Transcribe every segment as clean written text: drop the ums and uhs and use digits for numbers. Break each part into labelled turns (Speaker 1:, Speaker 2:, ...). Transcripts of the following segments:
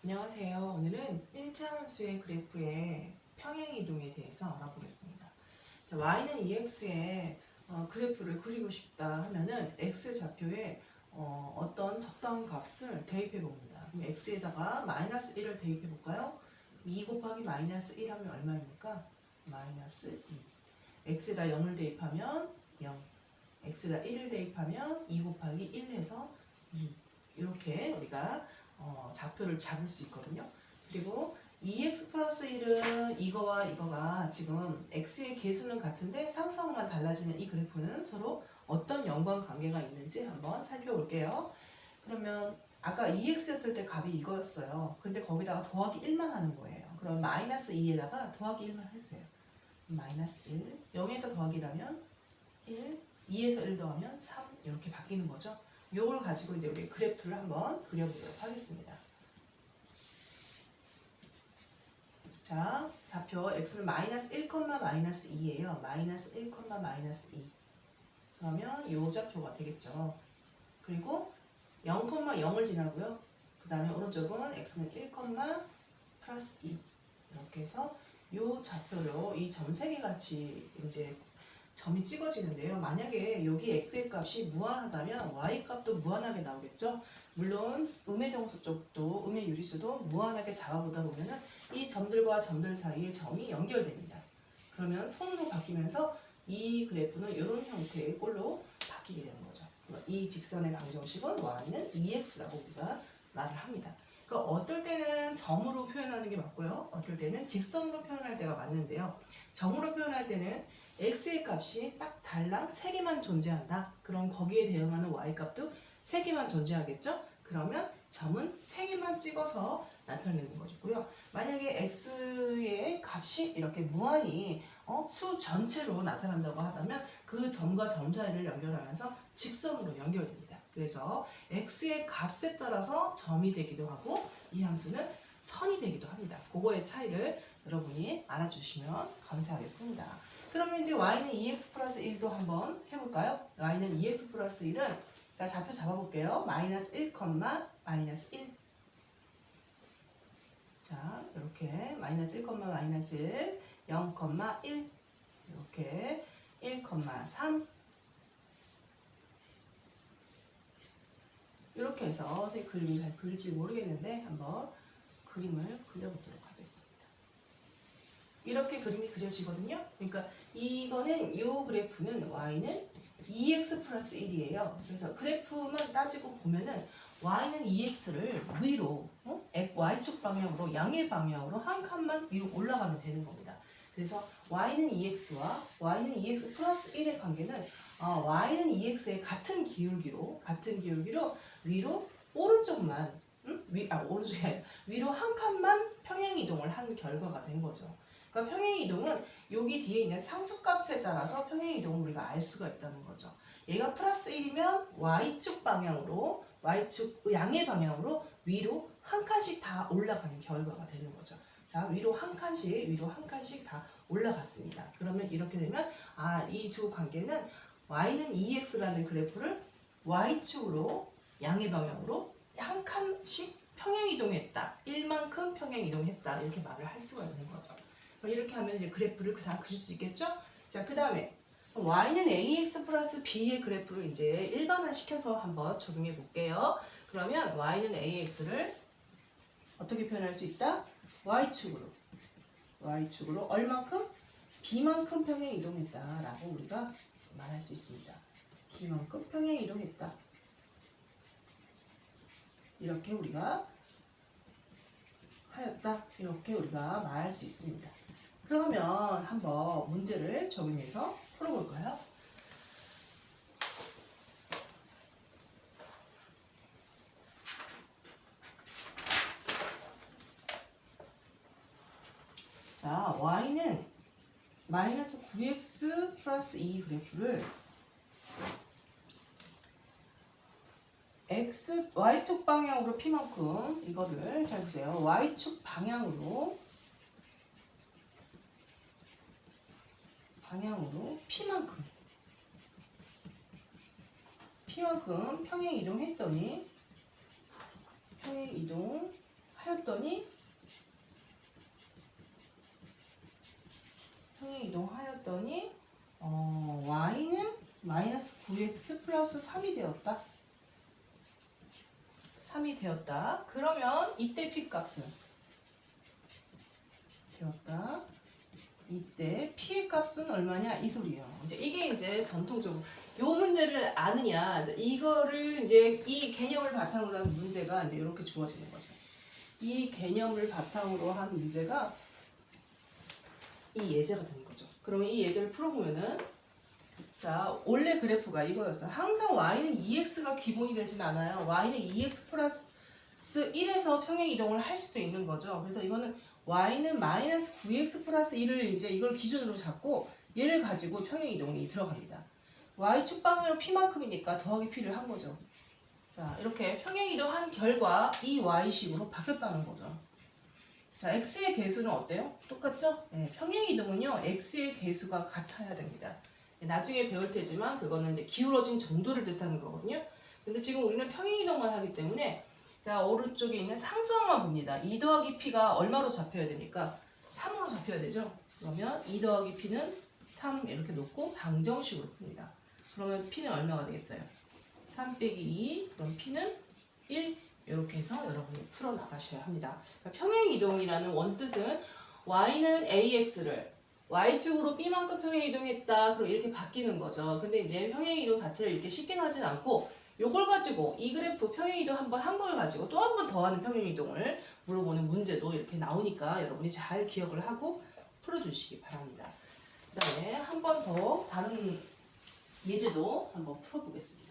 Speaker 1: 안녕하세요. 오늘은 1차함수의 그래프의 평행이동에 대해서 알아보겠습니다. 자, y는 ex의 그래프를 그리고 싶다 하면은 x좌표에 어떤 적당한 값을 대입해 봅니다. 그럼 x에다가 마이너스 1을 대입해 볼까요? 2 곱하기 마이너스 1 하면 얼마입니까? 마이너스 2. x에다 0을 대입하면 0. x에다 1을 대입하면 2 곱하기 1 해서 2. 이렇게 우리가 좌표를 잡을 수 있거든요. 그리고 2x 플러스 1은 이거와 이거가 지금 x의 개수는 같은데 상수항만 달라지는 이 그래프는 서로 어떤 연관관계가 있는지 한번 살펴볼게요. 그러면 아까 2x였을 때 값이 이거였어요. 근데 거기다가 더하기 1만 하는 거예요. 그럼 마이너스 2에다가 더하기 1만 했어요. 마이너스 1, 0에서 더하기라면 1, 2에서 1 더하면 3 이렇게 바뀌는 거죠. 요걸 가지고 이제 우리 그래프를 한번 그려보도록 하겠습니다. 자, 좌표 x는 마이너스 1, 마이너스 2예요. 마이너스 1, 마이너스 2. 그러면 요 좌표가 되겠죠. 그리고 0, 0을 지나고요. 그 다음에 오른쪽은 x는 1, 플러스 2. 이렇게 해서 요 좌표로 이 점 세 개 같이 이제 점이 찍어지는데요. 만약에 여기 x의 값이 무한하다면 y 값도 무한하게 나오겠죠. 물론 음의 정수 쪽도 음의 유리수도 무한하게 잡아보다 보면은 이 점들과 점들 사이에 점이 연결됩니다. 그러면 선으로 바뀌면서 이 그래프는 이런 형태의 꼴로 바뀌게 되는 거죠. 이 직선의 방정식은 y는 2x라고 우리가 말을 합니다. 그러니까 어떨 때는 점으로 표현하는 게 맞고요. 어떨 때는 직선으로 표현할 때가 맞는데요. 점으로 표현할 때는 x의 값이 딱 달랑 3개만 존재한다. 그럼 거기에 대응하는 y 값도 3개만 존재하겠죠? 그러면 점은 3개만 찍어서 나타내는 것이고요. 만약에 x의 값이 이렇게 무한히 수 전체로 나타난다고 하다면 그 점과 점 사이를 연결하면서 직선으로 연결됩니다. 그래서 x의 값에 따라서 점이 되기도 하고 이 함수는 선이 되기도 합니다. 그거의 차이를 여러분이 알아주시면 감사하겠습니다. 그러면 이제 y는 2x 플러스 1도 한번 해볼까요? y는 2x 플러스 1은 자, 좌표 잡아볼게요. 마이너스 1, 마이너스 1. 자, 이렇게 마이너스 1, 마이너스 1, 0, 1 이렇게 1, 3 이렇게 해서 그림이 잘 그릴지 모르겠는데 한번 그림을 그려보도록 하겠습니다. 이렇게 그림이 그려지거든요. 그러니까 이거는 이 그래프는 y는 2x 플러스 1이에요. 그래서 그래프만 따지고 보면은 y는 2x를 위로 y축 방향으로 양의 방향으로 한 칸만 위로 올라가면 되는 겁니다. 그래서 y는 2x와 y는 2x 플러스 1의 관계는 y는 2x의 같은 기울기로 위로 오른쪽만 오른쪽에 위로 한 칸만 평행 이동을 한 결과가 된 거죠. 그러니까 평행 이동은 여기 뒤에 있는 상수값에 따라서 평행 이동을 우리가 알 수가 있다는 거죠. 얘가 플러스 1이면 y축 방향으로 y축 양의 방향으로 위로 한 칸씩 다 올라가는 결과가 되는 거죠. 자, 위로 한 칸씩 다 올라갔습니다. 그러면 이렇게 되면 이 두 관계는 y는 2x라는 그래프를 y축으로 양의 방향으로 한 칸씩 평행 이동했다. 1만큼 평행 이동했다. 이렇게 말을 할 수가 있는 거죠. 이렇게 하면 이제 그래프를 그다음 그릴 수 있겠죠? 자, 그 다음에 y는 ax 플러스 b의 그래프를 이제 일반화 시켜서 한번 적용해 볼게요. 그러면 y는 ax를 어떻게 표현할 수 있다? y축으로 얼만큼? b만큼 평행 이동했다라고 우리가 말할 수 있습니다. b만큼 평행 이동했다. 이렇게 우리가 하였다. 이렇게 우리가 말할 수 있습니다. 그러면 한번 문제를 적용해서 풀어볼까요? 자, y는 마이너스 9x 플러스 2 그래프를 y축 방향으로 p만큼 이거를 잘 보세요. y축 방향으로 p만큼 평행 이동했더니 평행 이동할 하였더니 평행이동하였더니 y는 마이너스 9x 플러스 3이 되었다. 3이 되었다. 그러면 이때 p값은 되었다. 이때 p의 값은 얼마냐 이 소리예요. 이게 이제 전통적으로 요 문제를 아느냐 이거를 이제 이 개념을 바탕으로 한 문제가 이제 이렇게 주어지는 거죠. 이 개념을 바탕으로 한 문제가 이 예제가 되는 거죠. 그러면 이 예제를 풀어보면은 자 원래 그래프가 이거였어요. 항상 y는 2x가 기본이 되진 않아요. y는 2x 플러스 1에서 평행 이동을 할 수도 있는 거죠. 그래서 이거는 y는 마이너스 9x 플러스 1을 이제 이걸 기준으로 잡고 얘를 가지고 평행 이동이 들어갑니다. y축 방향은 p만큼이니까 더하기 p를 한 거죠. 자 이렇게 평행 이동한 결과 이 y식으로 바뀌었다는 거죠. 자 x의 개수는 어때요? 똑같죠? 네, 평행 이동은요 x의 개수가 같아야 됩니다. 나중에 배울 테지만 그거는 이제 기울어진 정도를 뜻하는 거거든요. 근데 지금 우리는 평행 이동만 하기 때문에 자 오른쪽에 있는 상수항만 봅니다. 2 더하기 p가 얼마로 잡혀야 됩니까? 3으로 잡혀야 되죠. 그러면 2 더하기 p는 3 이렇게 놓고 방정식으로 풉니다. 그러면 p는 얼마가 되겠어요? 3 빼기 2 그럼 p는 1 이렇게 해서 여러분이 풀어나가셔야 합니다. 그러니까 평행이동이라는 원뜻은 y는 ax를 y축으로 b만큼 평행이동했다. 그럼 이렇게 바뀌는 거죠. 근데 이제 평행이동 자체를 이렇게 쉽게 하진 않고 요걸 가지고 이 그래프 평행이동 한번 한 걸 가지고 또 한 번 더 하는 평행이동을 물어보는 문제도 이렇게 나오니까 여러분이 잘 기억을 하고 풀어주시기 바랍니다. 그 다음에 한 번 더 다른 예제도 한번 풀어보겠습니다.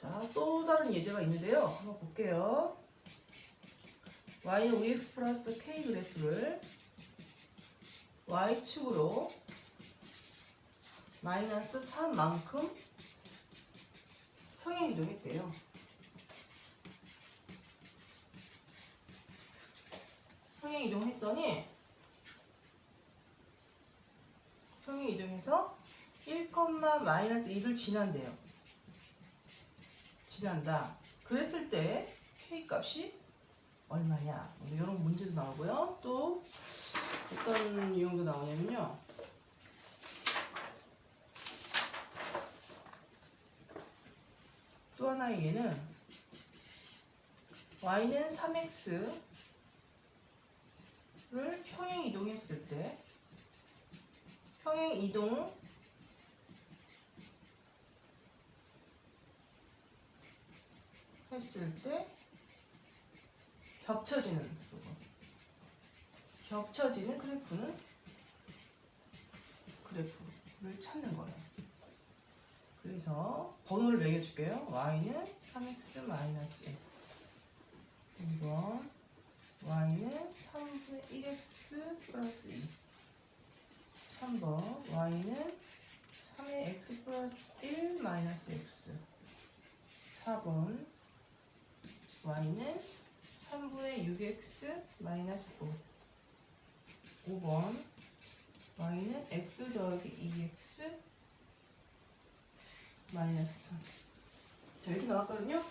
Speaker 1: 자, 또 다른 예제가 있는데요. 한번 볼게요. y는 5x 플러스 k 그래프를 y축으로 마이너스 3만큼 평행이동했대요. 평행이동했더니 평행이동해서 1, 마이너스 2를 지난대요. 지난다. 그랬을 때 k 값이 얼마냐? 이런 문제도 나오고요. 또 어떤 유형도 나오냐면요. 또 하나의 예는 y는 3x를 평행 이동했을 때 평행 이동 했을 때 겹쳐지는 그래프를 찾는 거예요. 그래서 번호를 매겨줄게요. y는 3x 마이너스 1. 2번 y는 3분의 1x 플러스 2. 3번 y는 3의 x 플러스 1 마이너스 x. 4번 y는 3분의 6x 마이너스 5. 5번 y는 x 더하기 2x 마이너스 3. 자 이렇게 나왔거든요.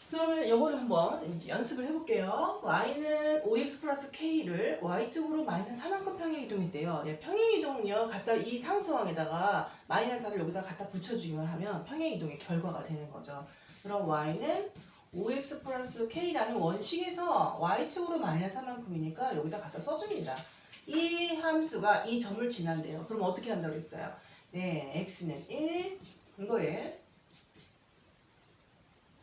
Speaker 1: 그러면 이거를 한번 연습을 해볼게요. y는 5x 플러스 k를 y축으로 마이너스 4만큼 평행이동했대요. 예, 평행이동은요 갖다 이 상수항에다가 마이너스 4를 여기다 갖다 붙여주기만 하면 평행이동의 결과가 되는 거죠. 그럼 y는 5x 플러스 k라는 원식에서 y축으로 마이너스 4만큼이니까 여기다 갖다 써줍니다. 이 함수가 이 점을 지난대요. 그럼 어떻게 한다고 했어요? 네, x는 1 이거에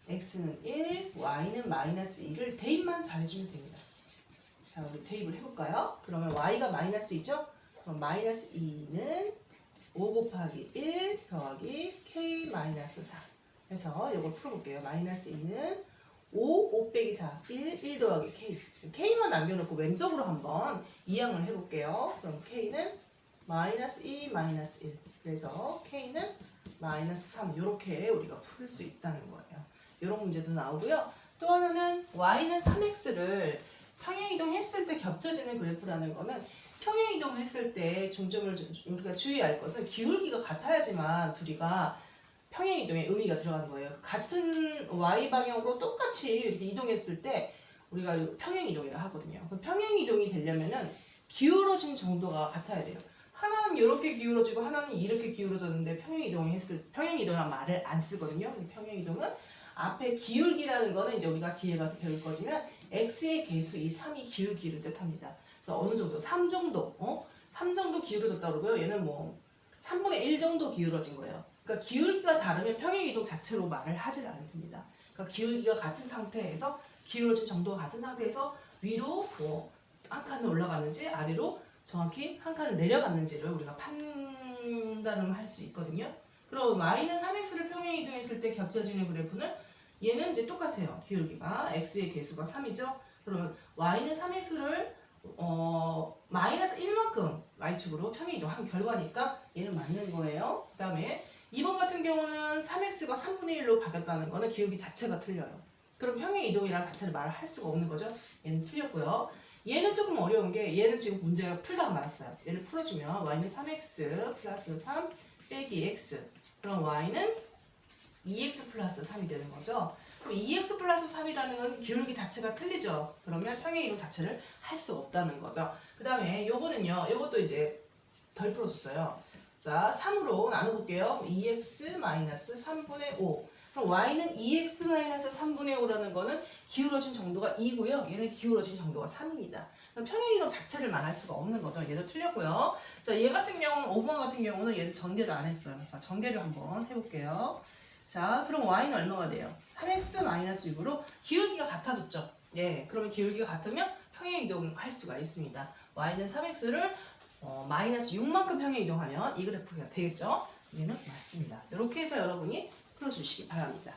Speaker 1: x는 1, y는 마이너스 2를 대입만 잘해주면 됩니다. 자, 우리 대입을 해볼까요? 그러면 y가 마이너스 2죠? 그럼 마이너스 2는 5 곱하기 1 더하기 k 마이너스 4 해서 이걸 풀어볼게요. 마이너스 2는 5 빼기 4, 1 더하기 k. k만 남겨놓고 왼쪽으로 한번 이항을 해볼게요. 그럼 k는 마이너스 2, 마이너스 1. 그래서 K는 마이너스 3 이렇게 우리가 풀 수 있다는 거예요. 이런 문제도 나오고요. 또 하나는 Y는 3X를 평행이동했을 때 겹쳐지는 그래프라는 거는 평행이동을 했을 때 중점을 우리가 주의할 것은 기울기가 같아야지만 둘이가 평행이동에 의미가 들어가는 거예요. 같은 Y 방향으로 똑같이 이렇게 이동했을 때 우리가 평행이동이라 하거든요. 평행이동이 되려면은 기울어진 정도가 같아야 돼요. 하나는 이렇게 기울어지고 하나는 이렇게 기울어졌는데 평행이동이란 말을 안 쓰거든요. 평행이동은 앞에 기울기라는 거는 이제 우리가 뒤에 가서 배울 거지만 x의 개수 이 3이 기울기를 뜻합니다. 그래서 어느 정도 3 정도 3 정도 기울어졌다 그러고요. 얘는 뭐 3분의 1 정도 기울어진 거예요. 그러니까 기울기가 다르면 평행이동 자체로 말을 하질 않습니다. 그러니까 기울기가 같은 상태에서 기울어진 정도가 같은 상태에서 위로 뭐 한 칸을 올라가는지 아래로 정확히 한 칸을 내려갔는지를 우리가 판단을 할 수 있거든요. 그럼 마이너스 3x를 평행이동했을 때 겹쳐지는 그래프는 얘는 이제 똑같아요. 기울기가 x의 개수가 3이죠. 그러면 y는 3x를 마이너스 1만큼 y축으로 평행이동한 결과니까 얘는 맞는 거예요. 그 다음에 2번 같은 경우는 3x가 3분의 1로 바뀌었다는 거는 기울기 자체가 틀려요. 그럼 평행이동이라는 자체를 말을 할 수가 없는 거죠. 얘는 틀렸고요. 얘는 조금 어려운 게 얘는 지금 문제가 풀다가 말았어요. 얘를 풀어주면 y는 3x 플러스 3 빼기 x 그럼 y는 2x 플러스 3이 되는 거죠. 그럼 2x 플러스 3이라는 건 기울기 자체가 틀리죠. 그러면 평행이동 자체를 할 수 없다는 거죠. 그 다음에 요거는요. 요것도 이제 덜 풀어줬어요. 자, 3으로 나눠볼게요. 2x 마이너스 3분의 5 그럼 y는 2x 마이너스 3분의 5라는 거는 기울어진 정도가 2고요. 얘는 기울어진 정도가 3입니다. 그럼 평행이동 자체를 말할 수가 없는 거죠. 얘도 틀렸고요. 자, 얘 같은 경우는 5번 같은 경우는 얘는 전개를 안 했어요. 자, 전개를 한번 해볼게요. 자, 그럼 y는 얼마가 돼요? 3x 마이너스 6으로 기울기가 같아졌죠. 예, 그러면 기울기가 같으면 평행이동을 할 수가 있습니다. y는 3x를 마이너스 6만큼 평행이동하면 이 그래프가 되겠죠? 얘는 맞습니다. 이렇게 해서 여러분이 풀어주시기 바랍니다.